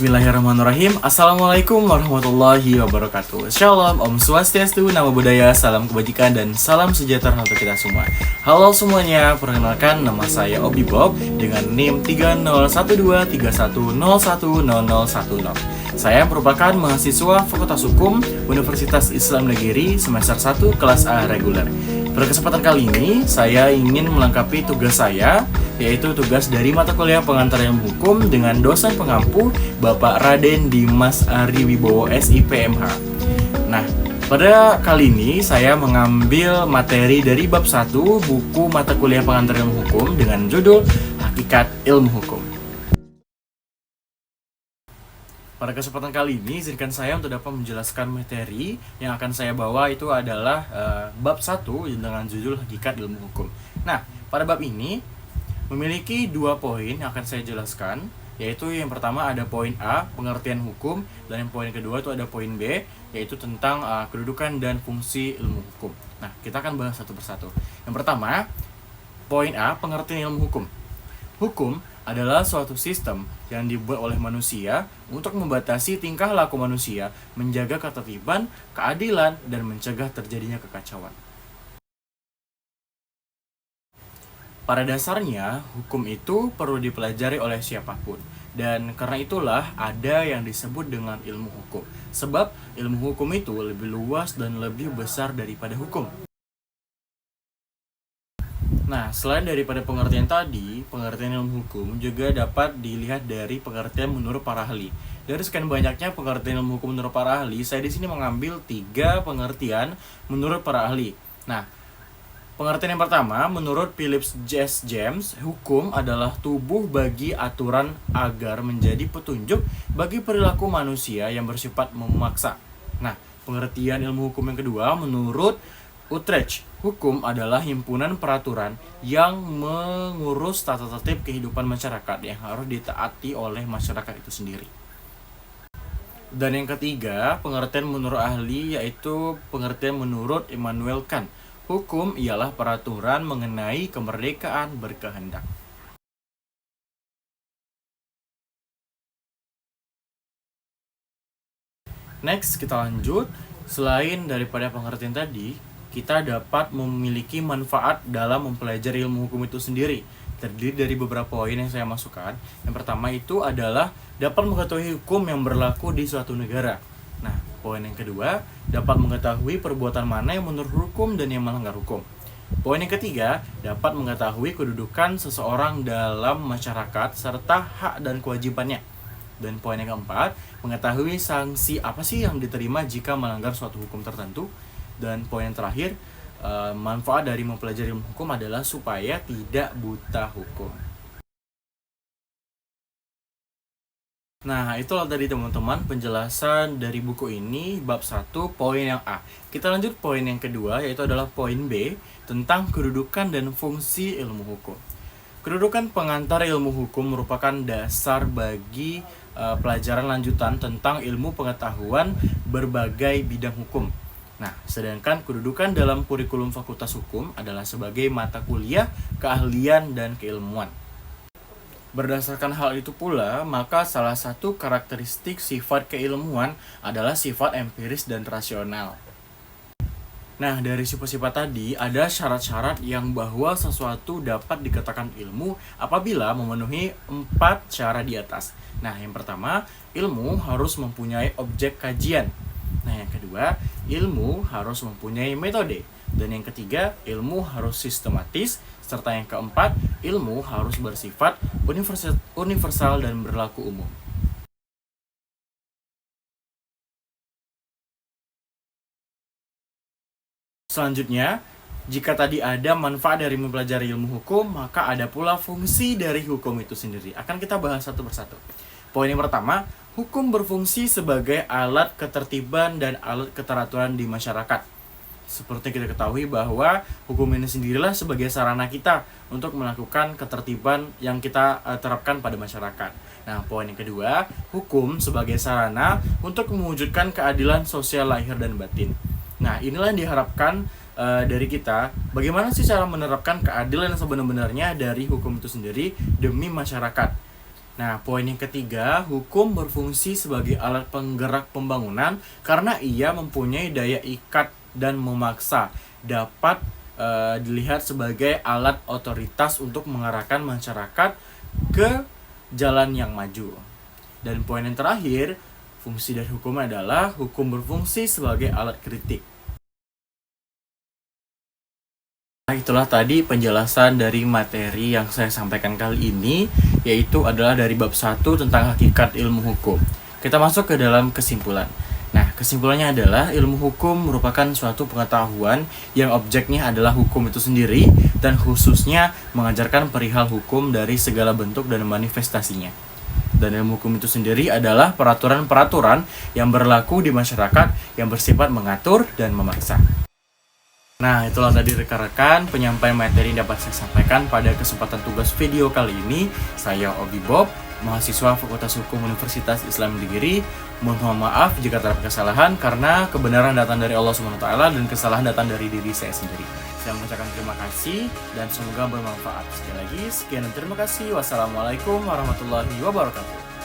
Bismillahirrahmanirrahim. Assalamualaikum warahmatullahi wabarakatuh. Shalom, Om Swastiastu, Namo Buddhaya, salam kebajikan dan salam sejahtera untuk kita semua. Halo semuanya, perkenalkan nama saya Obi Bob dengan NIM 301231010010. Saya merupakan mahasiswa Fakultas Hukum Universitas Islam Negeri semester 1 kelas A reguler. Pada kesempatan kali ini, saya ingin melengkapi tugas saya, yaitu tugas dari mata kuliah pengantar ilmu hukum dengan dosen pengampu Bapak Raden Dimas Ari Wibowo SIPMH. Nah, pada kali ini saya mengambil materi dari bab 1 buku mata kuliah pengantar ilmu hukum dengan judul Hakikat Ilmu Hukum. Pada kesempatan kali ini, izinkan saya untuk dapat menjelaskan materi yang akan saya bawa itu adalah bab 1 dengan judul Hakikat Ilmu Hukum. Nah, pada bab ini memiliki 2 poin yang akan saya jelaskan, yaitu yang pertama ada poin A, pengertian hukum, dan yang poin kedua itu ada poin B, yaitu tentang kedudukan dan fungsi ilmu hukum. Nah, kita akan bahas satu persatu. Yang pertama, poin A, pengertian ilmu hukum. Hukum adalah suatu sistem yang dibuat oleh manusia untuk membatasi tingkah laku manusia, menjaga ketertiban, keadilan, dan mencegah terjadinya kekacauan. Pada dasarnya, hukum itu perlu dipelajari oleh siapapun. Dan karena itulah ada yang disebut dengan ilmu hukum. Sebab ilmu hukum itu lebih luas dan lebih besar daripada hukum. Nah, selain daripada pengertian tadi, pengertian ilmu hukum juga dapat dilihat dari pengertian menurut para ahli. Dari sekian banyaknya pengertian ilmu hukum menurut para ahli, saya di sini mengambil 3 pengertian menurut para ahli. Nah, pengertian yang pertama, menurut Phillips S. James, hukum adalah tubuh bagi aturan agar menjadi petunjuk bagi perilaku manusia yang bersifat memaksa. Nah, pengertian ilmu hukum yang kedua, menurut Utrecht, hukum adalah himpunan peraturan yang mengurus tata tertib kehidupan masyarakat yang harus ditaati oleh masyarakat itu sendiri. Dan yang ketiga, pengertian menurut ahli yaitu pengertian menurut Immanuel Kant. Hukum ialah peraturan mengenai kemerdekaan berkehendak. Next, kita lanjut. Selain daripada pengertian tadi, kita dapat memiliki manfaat dalam mempelajari ilmu hukum itu sendiri. Terdiri dari beberapa poin yang saya masukkan. Yang pertama itu adalah dapat mengetahui hukum yang berlaku di suatu negara. Nah, poin yang kedua, dapat mengetahui perbuatan mana yang menurut hukum dan yang melanggar hukum. Poin yang ketiga, dapat mengetahui kedudukan seseorang dalam masyarakat serta hak dan kewajibannya. Dan poin yang keempat, mengetahui sanksi apa sih yang diterima jika melanggar suatu hukum tertentu. Dan poin yang terakhir, manfaat dari mempelajari ilmu hukum adalah supaya tidak buta hukum. Nah, itulah tadi teman-teman penjelasan dari buku ini bab 1 poin yang A. Kita lanjut poin yang kedua, yaitu adalah poin B tentang kedudukan dan fungsi ilmu hukum. Kedudukan pengantar ilmu hukum merupakan dasar bagi pelajaran lanjutan tentang ilmu pengetahuan berbagai bidang hukum. Nah, sedangkan kedudukan dalam kurikulum Fakultas Hukum adalah sebagai mata kuliah, keahlian, dan keilmuan. Berdasarkan hal itu pula, maka salah satu karakteristik sifat keilmuan adalah sifat empiris dan rasional. Nah, dari sifat-sifat tadi, ada syarat-syarat yang bahwa sesuatu dapat dikatakan ilmu apabila memenuhi 4 syarat di atas. Nah, yang pertama, ilmu harus mempunyai objek kajian. Nah, yang kedua, ilmu harus mempunyai metode. Dan yang ketiga, ilmu harus sistematis. Serta yang keempat, ilmu harus bersifat universal dan berlaku umum. Selanjutnya, jika tadi ada manfaat dari mempelajari ilmu hukum, maka ada pula fungsi dari hukum itu sendiri. Akan kita bahas satu persatu. Poin yang pertama, hukum berfungsi sebagai alat ketertiban dan alat keteraturan di masyarakat. Seperti kita ketahui bahwa hukum ini sendirilah sebagai sarana kita untuk melakukan ketertiban yang kita terapkan pada masyarakat. Nah, poin yang kedua, hukum sebagai sarana untuk mewujudkan keadilan sosial lahir dan batin. Nah, inilah yang diharapkan dari kita. Bagaimana sih cara menerapkan keadilan yang sebenarnya dari hukum itu sendiri demi masyarakat? Nah, poin yang ketiga, hukum berfungsi sebagai alat penggerak pembangunan karena ia mempunyai daya ikat dan memaksa, dapat dilihat sebagai alat otoritas untuk mengarahkan masyarakat ke jalan yang maju. Dan poin yang terakhir, fungsi dari hukum adalah hukum berfungsi sebagai alat kritik. Nah, itulah tadi penjelasan dari materi yang saya sampaikan kali ini, yaitu adalah dari bab 1 tentang hakikat ilmu hukum. Kita masuk ke dalam kesimpulan. Nah, kesimpulannya adalah ilmu hukum merupakan suatu pengetahuan yang objeknya adalah hukum itu sendiri dan khususnya mengajarkan perihal hukum dari segala bentuk dan manifestasinya. Dan ilmu hukum itu sendiri adalah peraturan-peraturan yang berlaku di masyarakat yang bersifat mengatur dan memaksa. Nah, itulah tadi rekan-rekan penyampaian materi yang dapat saya sampaikan pada kesempatan tugas video kali ini. Saya Obi Bob, mahasiswa Fakultas Hukum Universitas Islam Negeri. Mohon maaf jika terdapat kesalahan karena kebenaran datang dari Allah SWT dan kesalahan datang dari diri saya sendiri. Saya mengucapkan terima kasih dan semoga bermanfaat. Sekali lagi, sekian dan terima kasih. Wassalamualaikum warahmatullahi wabarakatuh.